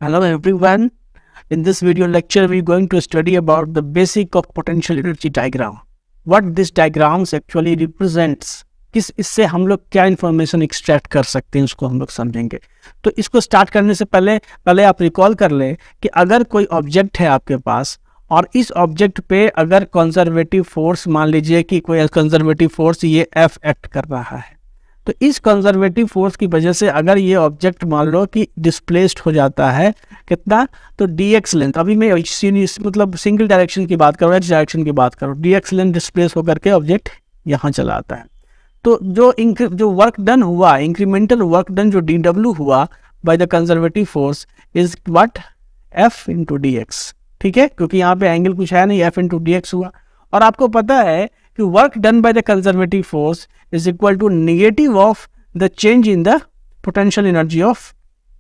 Hello everyone. In this video lecture, we're going to study about the basic of potential energy diagram. What this diagrams actually represents. किस इससे हम लोग क्या information extract कर सकते हैं उसको हम लोग समझेंगे। तो इसको स्टार्ट करने से पहले आप रिकॉल कर लें कि अगर कोई ऑब्जेक्ट है आपके पास और इस ऑब्जेक्ट पे अगर कंजर्वेटिव फोर्स, मान लीजिए कि कोई कंजर्वेटिव फोर्स ये एफ एक्ट कर रहा है, तो इस कंजर्वेटिव फोर्स की वजह से अगर ये ऑब्जेक्ट मान लो कि डिस्प्लेस्ड हो जाता है कितना, तो डी एक्स लेंथ, अभी मैं मतलब सिंगल डायरेक्शन की बात कर रहा हूँ, एक्स डायरेक्शन की बात कर रहा हूँ, डी एक्स लेंथ डिस्प्लेस होकर के ऑब्जेक्ट यहाँ चला आता है। तो जो वर्क डन हुआ, इंक्रीमेंटल वर्क डन जो डी डब्ल्यू हुआ by the conservative force is what, F into D x. ठीक है, क्योंकि यहाँ पे एंगल कुछ है नहीं, एफ इंटू डी एक्स हुआ। और आपको पता है कि work done by the conservative force is equal to negative of the change in the potential energy of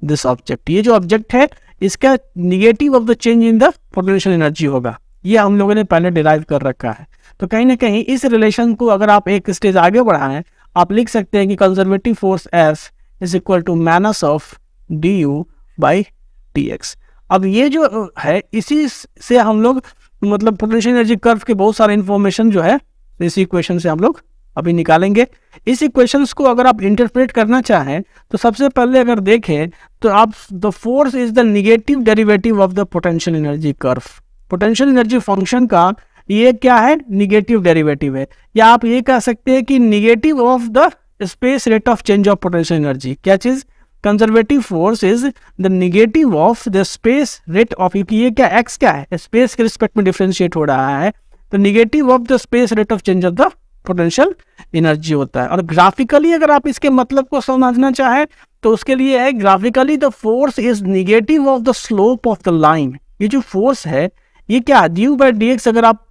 this object। ये जो ऑब्जेक्ट है इसका negative of the change in the potential energy होगा, ये हम लोगों ने पहले डिराइव कर रखा है। तो कहीं ना कहीं इस रिलेशन को अगर आप एक स्टेज आगे बढ़ाएं, आप लिख सकते हैं कि conservative force F is equal to minus of D U by D X. अब ये जो है इसी से हम लोग मतलब पोटेंशियल एनर्जी कर्व के बहुत सारे इंफॉर्मेशन जो है इस इक्वेशन से हम लोग अभी निकालेंगे। इस इक्वेशंस को अगर आप इंटरप्रेट करना चाहें तो सबसे पहले अगर देखें तो आप the force is the negative derivative of the potential energy curve. Potential energy function का ये क्या है, नेगेटिव डेरिवेटिव है, या आप ये कह सकते हैं कि negative of the space rate of change of potential energy. क्या चीज, conservative force is the negative of the space rate of, ये क्या एक्स क्या है, स्पेस के रिस्पेक्ट में डिफरेंशिएट हो रहा है, तो negative of the space rate of change of the potential energy होता है। और ग्राफिकली अगर आप इसके मतलब को समझना चाहें तो उसके लिए है graphically the force is negative of the slope of the line. ये जो फोर्स है ये क्या, ड्यू बाय डी एक्स, अगर आप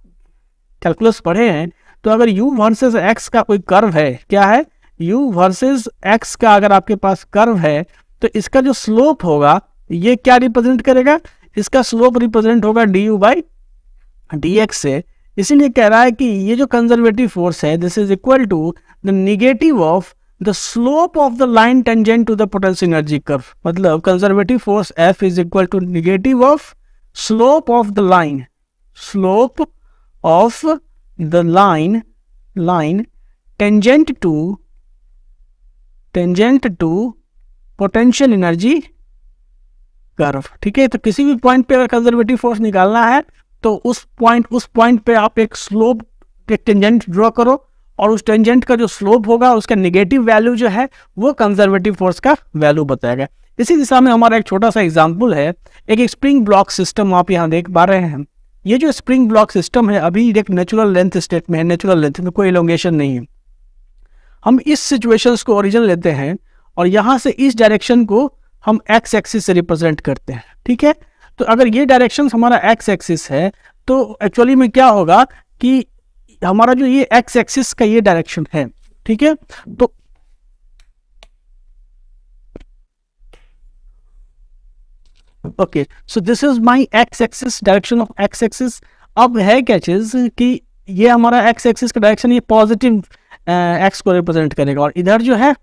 कैलकुलस पढ़े हैं तो अगर u वर्सेस x का कोई कर्व है, क्या है, u वर्सेस x का अगर आपके पास कर्व है तो इसका जो स्लोप होगा ये क्या रिप्रेजेंट करेगा, इसका स्लोप रिप्रेजेंट होगा du बाई डी एक्स से। इसीलिए कह रहा है कि ये जो कंजर्वेटिव फोर्स है this is equal to the negative of the slope of the line tangent to the potential energy curve. मतलब conservative force F is equal to negative of slope of the line, slope of the line tangent to potential energy curve. ठीक है, तो किसी भी point पे अगर conservative force निकालना है तो उस पॉइंट पे आप एक स्लोप, एक टेंजेंट ड्रॉ करो और उस टेंजेंट का जो स्लोप होगा उसका नेगेटिव वैल्यू जो है वो कंजर्वेटिव फोर्स का वैल्यू बताएगा। इसी दिशा में हमारा एक छोटा सा एग्जांपल है, एक स्प्रिंग ब्लॉक सिस्टम आप यहाँ देख पा रहे हैं। ये जो स्प्रिंग ब्लॉक सिस्टम है अभी एक नेचुरल लेंथ स्टेट में है, नेचुरल लेंथ में कोई एलोंगेशन नहीं है। हम इस सिचुएशंस को ओरिजिन लेते हैं और यहाँ से इस डायरेक्शन को हम एक्स एक्सिस से रिप्रेजेंट करते हैं। ठीक है, तो अगर ये डायरेक्शन हमारा एक्स एक्सिस है तो एक्चुअली में क्या होगा कि हमारा जो ये एक्स एक्सिस का ये डायरेक्शन है, ठीक है, तो okay, so this is my ex axis, direction of x axis. अब है क्या चीज कि ये हमारा एक्स एक्सिस का डायरेक्शन ये पॉजिटिव एक्स को रिप्रेजेंट करेगा और इधर जो है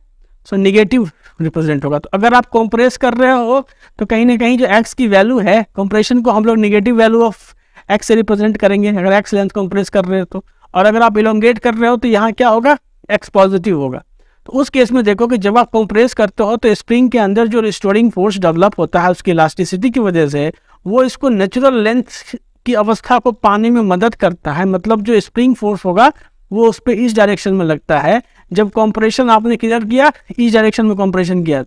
सो नेगेटिव रिप्रेजेंट होगा। तो अगर आप कंप्रेस कर रहे हो तो कहीं ना कहीं जो एक्स की वैल्यू है, कंप्रेशन को हम लोग नेगेटिव वैल्यू ऑफ एक्स से रिप्रेजेंट करेंगे अगर एक्स लेंथ कंप्रेस कर रहे हो तो। और अगर आप इलोंगेट कर रहे हो तो यहाँ क्या होगा, एक्स पॉजिटिव होगा। तो उस केस में देखो कि जब आप कंप्रेस करते हो तो स्प्रिंग के अंदर जो रिस्टोरिंग फोर्स डेवलप होता है उसकी इलास्टिसिटी की वजह से वो इसको नेचुरल लेंथ की अवस्था को पाने में मदद करता है। मतलब जो स्प्रिंग फोर्स होगा वो उस पर इस डायरेक्शन में लगता है, जब कंप्रेशन आपने किधर किया, इस डायरेक्शन में कंप्रेशन किया।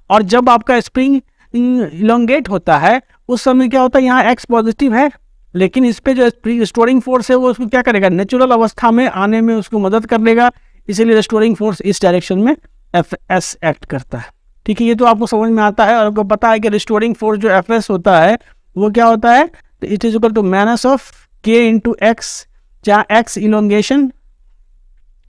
और जब आपका स्प्रिंग इलोंगेट होता है उस समय क्या होता है, यहाँ एक्स पॉजिटिव है लेकिन इस पे जो रिस्टोरिंग फोर्स है वो उसको क्या करेगा, नेचुरल अवस्था में आने में उसको मदद कर देगा। इसीलिए रिस्टोरिंग फोर्स इस डायरेक्शन में एफ एस एक्ट करता है। ठीक है, ये तो आपको समझ में आता है और आपको पता है कि रिस्टोरिंग फोर्स जो एफ एस होता है वो क्या होता है, तो it is equal to minus of K into X, जहाँ एक्स इलोंगेशन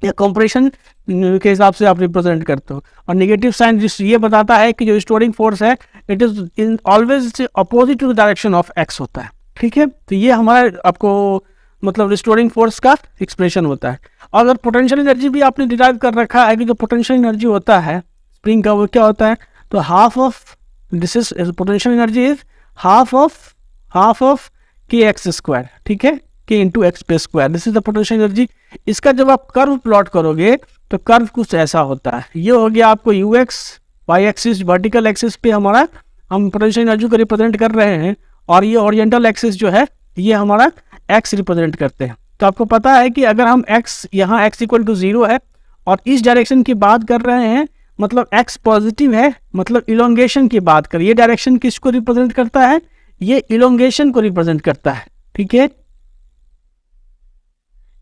या कंप्रेशन के हिसाब से आप रिप्रेजेंट करते हो। और नेगेटिव साइन ये बताता है कि जो रिस्टोरिंग फोर्स है it is in always opposite to the direction of X होता है। ठीक है, तो ये हमारा आपको मतलब रिस्टोरिंग फोर्स का एक्सप्रेशन होता है। और अगर पोटेंशियल एनर्जी भी आपने डिराइव कर रखा है कि जो पोटेंशियल एनर्जी होता है स्प्रिंग का वो क्या होता है, तो half of this is potential energy is half of के एक्स स्क्वायर, ठीक है, के इंटू एक्स पे square, this is the potential energy. इसका जब आप कर्व प्लॉट करोगे तो कर्व कुछ ऐसा होता है, ये हो गया आपको U X, Y axis vertical axis पे हमारा हम पोटेंशियल एनर्जी को रिप्रेजेंट कर रहे हैं, और ये ओरिएंटल एक्सिस जो है ये हमारा एक्स रिप्रेजेंट करते हैं। तो आपको पता है कि अगर हम एक्स, यहाँ एक्स इक्वल टू 0 है और इस डायरेक्शन की बात कर रहे हैं, मतलब एक्स पॉजिटिव है, मतलब इलोंगेशन की बात करें, ये डायरेक्शन किसको रिप्रेजेंट करता है, ये इलोंगेशन को रिप्रेजेंट करता है, ठीक है,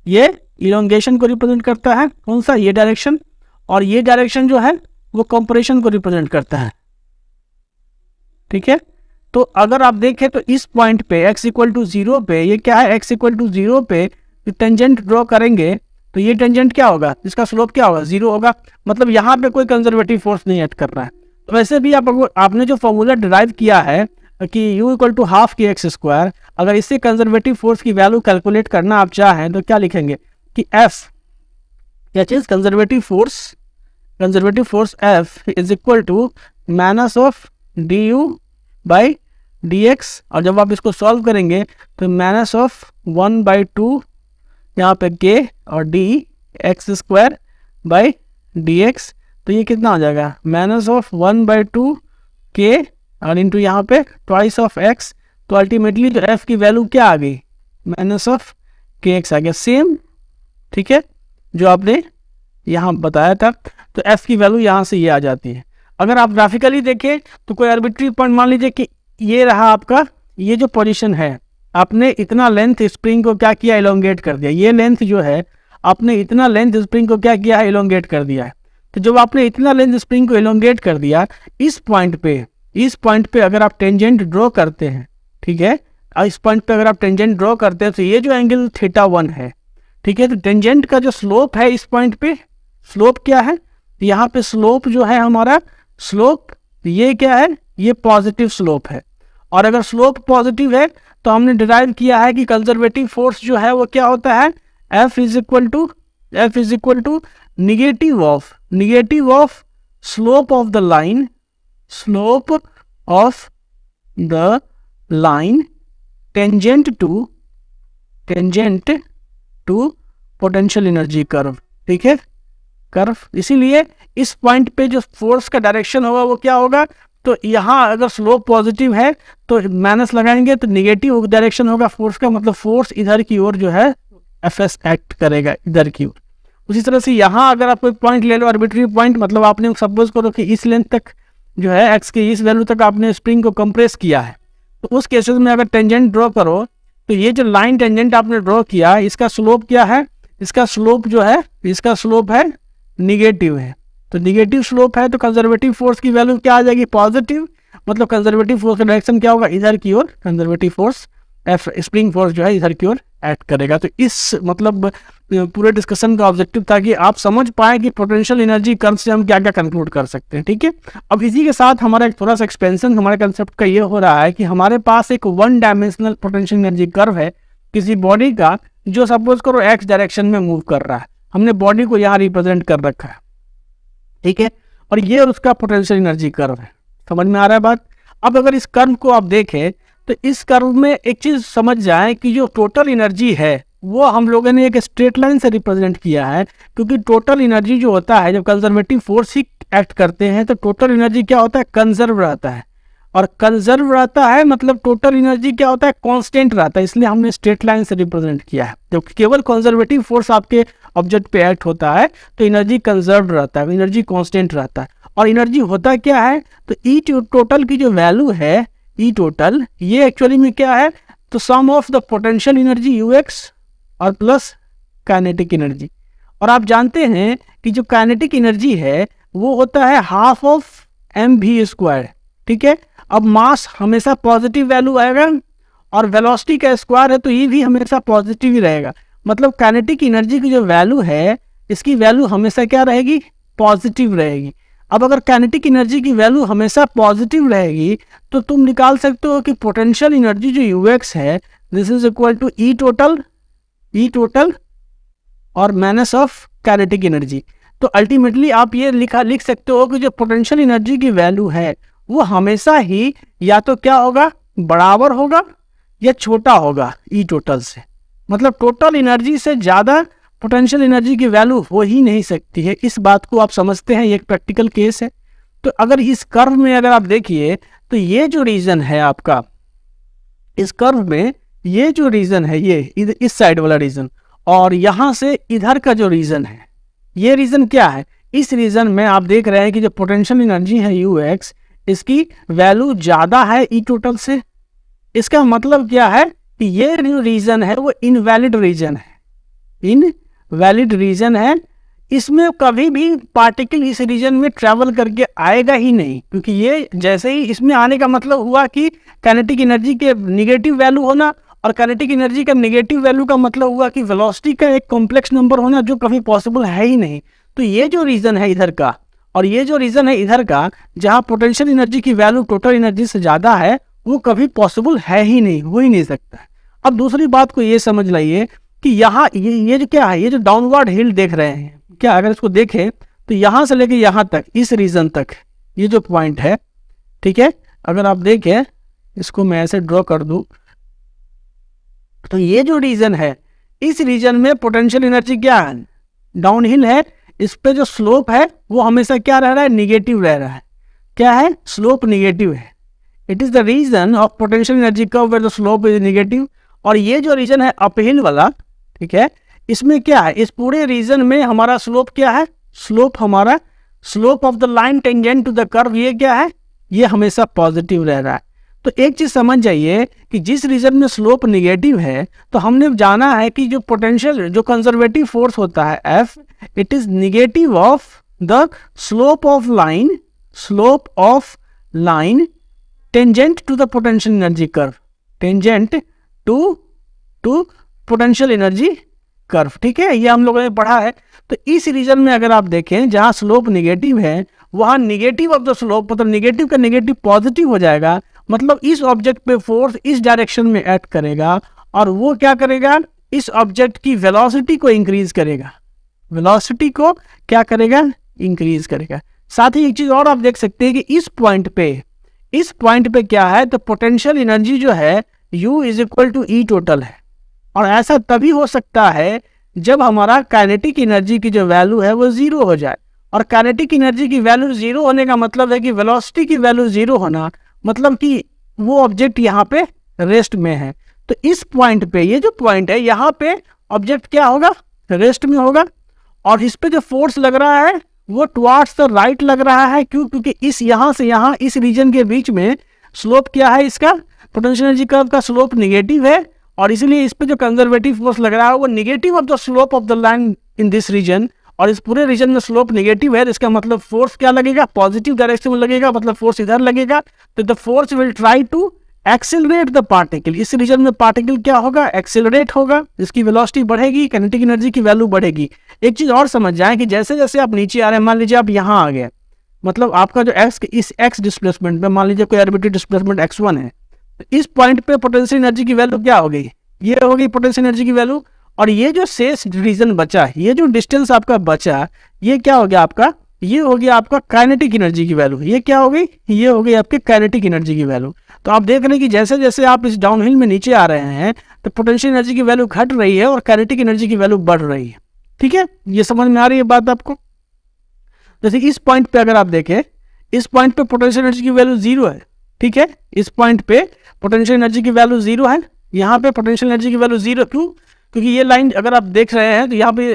ये इलोंगेशन को रिप्रेजेंट करता है, कौन सा, ये डायरेक्शन, और ये डायरेक्शन जो है वो कंप्रेशन को रिप्रेजेंट करता है, ठीक है। तो अगर आप देखें तो इस पॉइंट पे x इक्वल टू 0 पे, ये क्या है, x इक्वल टू 0 पे टेंजेंट ड्रॉ करेंगे तो ये टेंजेंट क्या होगा, इसका स्लोप क्या होगा, 0 होगा, मतलब यहाँ पे कोई कंजर्वेटिव फोर्स नहीं एक्ट कर रहा है। तो वैसे भी आपने जो फॉर्मूला डिराइव किया है कि u इक्वल टू हाफ के एक्स स्क्वायर, अगर इससे कंजर्वेटिव फोर्स की वैल्यू कैलकुलेट करना आप चाहें तो क्या लिखेंगे कि f, क्या चीज, conservative force f is equal to minus of du by dx, और जब आप इसको सॉल्व करेंगे तो माइनस ऑफ 1/2 यहाँ पे k और d x square by dx, तो ये कितना हो जाएगा, माइनस ऑफ 1/2 k और इंटू यहाँ पे ट्वाइस ऑफ x, तो अल्टीमेटली तो f की वैल्यू क्या आ गई, माइनस ऑफ kx आ गया, सेम, ठीक है, जो आपने यहाँ बताया था। तो f की वैल्यू यहाँ से ये आ जाती है। अगर आप ग्राफिकली देखें तो कोई आर्बिट्री पॉइंट मान लीजिए कि ये रहा आपका, ये जो पोजीशन है, आपने इतना लेंथ स्प्रिंग को क्या किया, इलोंगेट कर दिया, ये लेंथ जो है आपने इतना लेंथ स्प्रिंग को क्या किया है, इलोंगेट कर दिया है। तो जब आपने इतना लेंथ स्प्रिंग को इलोंगेट कर दिया, इस पॉइंट पे अगर आप टेंजेंट ड्रॉ करते हैं, ठीक है, इस पॉइंट पे अगर आप टेंजेंट ड्रॉ करते हैं तो ये जो एंगल θ1 है, ठीक है, तो टेंजेंट का जो स्लोप है इस पॉइंट पे, स्लोप क्या है, यहाँ पे स्लोप जो है हमारा, स्लोप ये क्या है, ये पॉजिटिव स्लोप है, और अगर स्लोप पॉजिटिव है तो हमने डिराइव किया है कि कंजर्वेटिव फोर्स जो है वो क्या होता है, F is equal to negative of slope of the line tangent to potential energy curve, ठीक है, कर्व। इसीलिए इस पॉइंट पे जो फोर्स का डायरेक्शन होगा वो क्या होगा, तो यहाँ अगर स्लोप पॉजिटिव है तो माइनस लगाएंगे तो निगेटिव डायरेक्शन होगा फोर्स का, मतलब फोर्स इधर की ओर जो है एफएस एक्ट करेगा इधर की ओर। उसी तरह से यहाँ अगर आप कोई पॉइंट ले लो, आर्बिट्री पॉइंट, मतलब आपने सपोज करो कि इस लेंथ तक जो है एक्स की इस वैल्यू तक आपने स्प्रिंग को कंप्रेस किया है, तो उस केसेस में अगर टेंजेंट ड्रॉ करो तो ये जो लाइन टेंजेंट आपने ड्रॉ किया, इसका स्लोप क्या है, इसका स्लोप जो है, इसका स्लोप है निगेटिव है, तो निगेटिव स्लोप है तो कंजर्वेटिव फोर्स की वैल्यू क्या आ जाएगी, पॉजिटिव, मतलब कंजर्वेटिव फोर्स का डायरेक्शन क्या होगा, इधर की ओर, conservative force F spring force जो है इधर की ओर एक्ट करेगा। तो इस मतलब पूरे डिस्कशन का ऑब्जेक्टिव था कि आप समझ पाए कि पोटेंशियल एनर्जी कर्व से हम क्या क्या कंक्लूड कर सकते हैं, ठीक है। अब इसी के साथ हमारा एक थोड़ा सा एक्सपेंशन हमारे कंसेप्ट का ये हो रहा है कि हमारे पास एक 1 डायमेंशनल पोटेंशियल एनर्जी कर्व है किसी बॉडी का, जो सपोज करो एक्स डायरेक्शन में मूव कर रहा है, हमने बॉडी को यहाँ रिप्रेजेंट कर रखा है, ठीक है, और ये और उसका पोटेंशियल एनर्जी कर्व है। समझ में आ रहा है बात। अब अगर इस कर्व को आप देखें तो इस कर्व में एक चीज समझ जाए कि जो टोटल एनर्जी है वो हम लोगों ने एक स्ट्रेट लाइन से रिप्रेजेंट किया है, क्योंकि टोटल एनर्जी जो होता है जब कंजर्वेटिव फोर्स ही एक्ट करते हैं तो टोटल एनर्जी क्या होता है, कंजर्व रहता है, और कंजर्व रहता है मतलब टोटल एनर्जी क्या होता है, कांस्टेंट रहता है, इसलिए हमने स्ट्रेट लाइन से रिप्रेजेंट किया है। जब केवल कंजर्वेटिव फोर्स आपके ऑब्जेक्ट पे एक्ट होता है तो एनर्जी कंजर्व रहता है, एनर्जी कांस्टेंट रहता है। और एनर्जी होता क्या है, तो ई टोटल की जो वैल्यू है, ई टोटल, ये एक्चुअली में क्या है, तो sum of the potential energy U x और प्लस काइनेटिक एनर्जी। और आप जानते हैं कि जो काइनेटिक एनर्जी है वो होता है half of M V square, ठीक है। अब मास हमेशा पॉजिटिव वैल्यू आएगा और वेलोसिटी का स्क्वायर है तो ये भी हमेशा पॉजिटिव ही रहेगा, मतलब काइनेटिक एनर्जी की जो वैल्यू है इसकी वैल्यू हमेशा क्या रहेगी, पॉजिटिव रहेगी। अब अगर काइनेटिक एनर्जी की वैल्यू हमेशा पॉजिटिव रहेगी तो तुम निकाल सकते हो कि पोटेंशियल एनर्जी जो यू एक्स है this is equal to E total और माइनस ऑफ काइनेटिक एनर्जी। तो अल्टीमेटली आप ये लिख सकते हो कि जो पोटेंशियल एनर्जी की वैल्यू है वो हमेशा ही या तो क्या होगा, बराबर होगा या छोटा होगा ई टोटल से। मतलब टोटल एनर्जी से ज़्यादा पोटेंशियल एनर्जी की वैल्यू हो ही नहीं सकती है। इस बात को आप समझते हैं, ये एक प्रैक्टिकल केस है। तो अगर इस कर्व में अगर आप देखिए तो ये जो रीजन है आपका, इस कर्व में ये जो रीजन है, ये इस साइड वाला रीजन, और यहाँ से इधर का जो रीजन है, ये रीजन क्या है, इस रीजन में आप देख रहे हैं कि जो पोटेंशियल एनर्जी है ux, इसकी वैल्यू ज़्यादा है ई टोटल से। इसका मतलब क्या है कि ये जो रीजन है वो इनवैलिड रीजन है, इनवैलिड रीजन है। इसमें कभी भी पार्टिकल इस रीजन में ट्रैवल करके आएगा ही नहीं, क्योंकि ये जैसे ही इसमें आने का मतलब हुआ कि काइनेटिक एनर्जी के नेगेटिव वैल्यू होना, और काइनेटिक एनर्जी का नेगेटिव वैल्यू का मतलब हुआ कि वेलोसिटी का एक कॉम्प्लेक्स नंबर होना, जो कभी पॉसिबल है ही नहीं। तो ये जो रीजन है इधर का और ये जो रीजन है इधर का, जहाँ पोटेंशियल एनर्जी की वैल्यू टोटल एनर्जी से ज़्यादा है, वो कभी पॉसिबल है ही नहीं, हो ही नहीं सकता। अब दूसरी बात को ये समझ लाइए कि यहाँ ये जो क्या है, ये जो डाउनवर्ड हिल देख रहे हैं क्या, अगर इसको देखें तो यहाँ से लेके यहाँ तक, इस रीजन तक, ये जो पॉइंट है, ठीक है, अगर आप देखें इसको मैं ऐसे ड्रॉ कर दूं, तो ये जो रीजन है, इस रीजन में पोटेंशियल एनर्जी क्या है, डाउन हिल है। इस पे जो स्लोप है वो हमेशा क्या रह रहा है, निगेटिव रह रहा है। क्या है, स्लोप निगेटिव है। It is the region of potential energy curve where the slope is negative. और ये जो रीजन है अपहिल वाला, ठीक है, इसमें क्या है, इस पूरे रीजन में हमारा स्लोप क्या है, स्लोप हमारा, slope of the line tangent to the curve, ये क्या है, ये हमेशा पॉजिटिव रह रहा है। तो एक चीज समझ जाइए कि जिस रीजन में स्लोप निगेटिव है, तो हमने जाना है कि जो पोटेंशियल, जो कंजर्वेटिव फोर्स होता है F, it is negative of the slope of line, slope of line tangent to the potential energy curve, tangent to potential energy curve. ठीक है, ये हम लोगों ने पढ़ा है। तो इस रीजन में अगर आप देखें जहां स्लोप निगेटिव है, वहां निगेटिव ऑफ द स्लोप, मतलब निगेटिव का निगेटिव पॉजिटिव हो जाएगा। मतलब इस ऑब्जेक्ट पे फोर्स इस डायरेक्शन में एक्ट करेगा, और वो क्या करेगा, इस ऑब्जेक्ट की वेलोसिटी को इंक्रीज करेगा, वेलोसिटी को क्या करेगा, इंक्रीज करेगा। साथ ही एक चीज और आप देख सकते हैं कि इस पॉइंट पे क्या है, तो पोटेंशियल एनर्जी जो है U is equal to E total है। और ऐसा तभी हो सकता है जब हमारा काइनेटिक एनर्जी की जो वैल्यू है वो जीरो हो जाए। और काइनेटिक एनर्जी की वैल्यू जीरो होने का मतलब है कि वेलोसिटी की वैल्यू जीरो होना, मतलब कि वो ऑब्जेक्ट यहाँ पे रेस्ट में है। तो इस पॉइंट पे, ये जो पॉइंट है, यहाँ पे ऑब्जेक्ट क्या होगा, रेस्ट में होगा। और इस पे जो फोर्स लग रहा है वो टुवार्ड्स द राइट लग रहा है। क्यों, क्योंकि इस यहाँ से यहाँ इस रीजन के बीच में स्लोप क्या है, इसका पोटेंशियल एनर्जी कर्व का स्लोप निगेटिव है, और इसलिए इस पे जो कंजर्वेटिव फोर्स लग रहा है वो negative of the slope of the line in this region. और इस पूरे रीजन में स्लोप नेगेटिव है, इसका मतलब फोर्स क्या लगेगा, पॉजिटिव डायरेक्शन में लगेगा, मतलब फोर्स इधर लगेगा। तो the force will try to accelerate the particle. इस रीजन में पार्टिकल क्या होगा, एक्सेलरेट होगा, इसकी वेलोसिटी बढ़ेगी, काइनेटिक एनर्जी की वैल्यू बढ़ेगी। एक चीज और समझ जाए कि जैसे जैसे आप नीचे आ रहे हैं, मान लीजिए आप यहाँ आ गए, मतलब आपका जो एक्स, इस एक्स डिस्प्लेसमेंट में मान लीजिए कोई आर्बिट्रेरी डिस्प्लेसमेंट x1 है, तो इस पॉइंट पे पोटेंशियल एनर्जी की वैल्यू क्या हो गई, ये हो गई पोटेंशियल एनर्जी की वैल्यू। और ये जो शेष रीजन बचा, ये जो डिस्टेंस आपका बचा, ये क्या हो गया आपका, ये हो गया आपका काइनेटिक एनर्जी की वैल्यू। ये क्या हो गई, ये हो गई आपके काइनेटिक एनर्जी की वैल्यू। तो आप देख रहे हैं कि जैसे जैसे आप इस डाउनहिल में नीचे आ रहे हैं, तो पोटेंशियल एनर्जी की वैल्यू घट रही है और काइनेटिक एनर्जी की वैल्यू बढ़ रही है। ठीक है, ये समझ में आ रही है बात आपको। जैसे इस पॉइंट पे अगर आप देखें, इस पॉइंट पे पोटेंशियल एनर्जी की वैल्यू जीरो है। ठीक है, इस पॉइंट पे पोटेंशियल एनर्जी की वैल्यू जीरो है, यहाँ पे पोटेंशियल एनर्जी की वैल्यू जीरो। क्यों, क्योंकि ये लाइन अगर आप देख रहे हैं तो यहाँ पे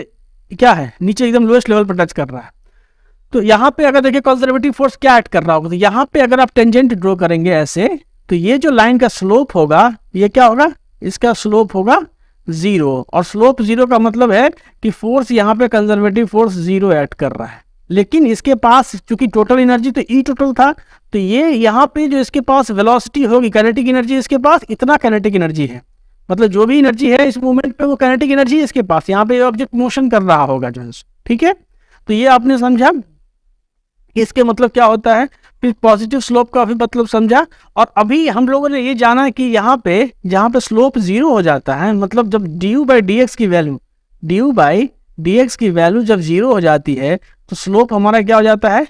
क्या है, नीचे एकदम लोएस्ट लेवल पर टच कर रहा है। तो यहाँ पे अगर देखिए कंजर्वेटिव फोर्स क्या ऐड कर रहा होगा, तो यहाँ पे अगर आप टेंजेंट ड्रॉ करेंगे ऐसे, तो ये जो लाइन का स्लोप होगा, ये क्या होगा, इसका स्लोप होगा जीरो। और स्लोप जीरो का मतलब है कि फोर्स यहाँ पे कंजर्वेटिव फोर्स जीरो ऐड कर रहा है। लेकिन इसके पास चूंकि टोटल एनर्जी तो ई टोटल था, तो ये यहाँ पे जो इसके पास वेलोसिटी होगी, काइनेटिक एनर्जी इसके पास इतना काइनेटिक एनर्जी है, मतलब जो भी एनर्जी है इस मूवमेंट पे वो काइनेटिक एनर्जी है इसके पास। यहाँ पे ऑब्जेक्ट मोशन कर रहा होगा जो है। ठीक है, तो ये आपने समझा इसके मतलब क्या होता है, फिर पॉजिटिव स्लोप का भी मतलब समझा। और अभी हम लोगों ने ये जाना कि यहाँ पे जहाँ पे स्लोप जीरो हो जाता है, मतलब जब ड्यू बाई डी एक्स की value, due by D x की वैल्यू जब जीरो हो जाती है, तो स्लोप हमारा क्या हो जाता है,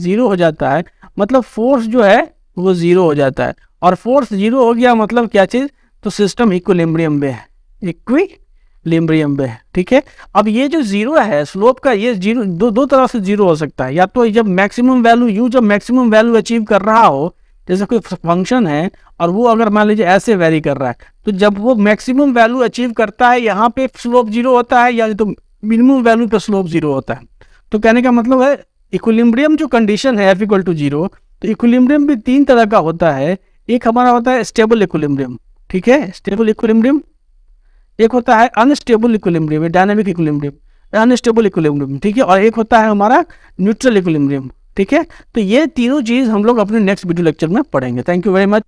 जीरो हो जाता है मतलब फोर्स जो है वो जीरो हो जाता है, और फोर्स जीरो हो गया मतलब क्या चीज़, तो सिस्टम इक्विलिब्रियम में है, इक्विलिब्रियम में है। ठीक है, अब ये जो जीरो है स्लोप का, ये जीरो दो तरह से जीरो हो सकता है, या तो जब मैक्सिमम वैल्यू यू जब मैक्सिमम वैल्यू अचीव कर रहा हो, जैसे कोई फंक्शन है और वो अगर मान लीजिए ऐसे वेरी कर रहा है, तो जब वो मैक्सिमम वैल्यू अचीव करता है यहाँ पे स्लोप जीरो होता है, या तो मिनिमम वैल्यू पे स्लोप जीरो होता है। तो कहने का मतलब है इक्विलिब्रियम जो कंडीशन है एफ इक्वल टू जीरो, तो इक्विलिब्रियम भी तीन तरह का होता है। एक हमारा होता है स्टेबल इक्विलिब्रियम, ठीक है, स्टेबल इक्विलिब्रियम। एक होता है unstable equilibrium, dynamic equilibrium, unstable equilibrium, ठीक है, और एक होता है हमारा न्यूट्रल इक्विलिब्रियम। ठीक है, तो ये तीनों चीज़ हम लोग अपने नेक्स्ट वीडियो लेक्चर में पढ़ेंगे। Thank you very much.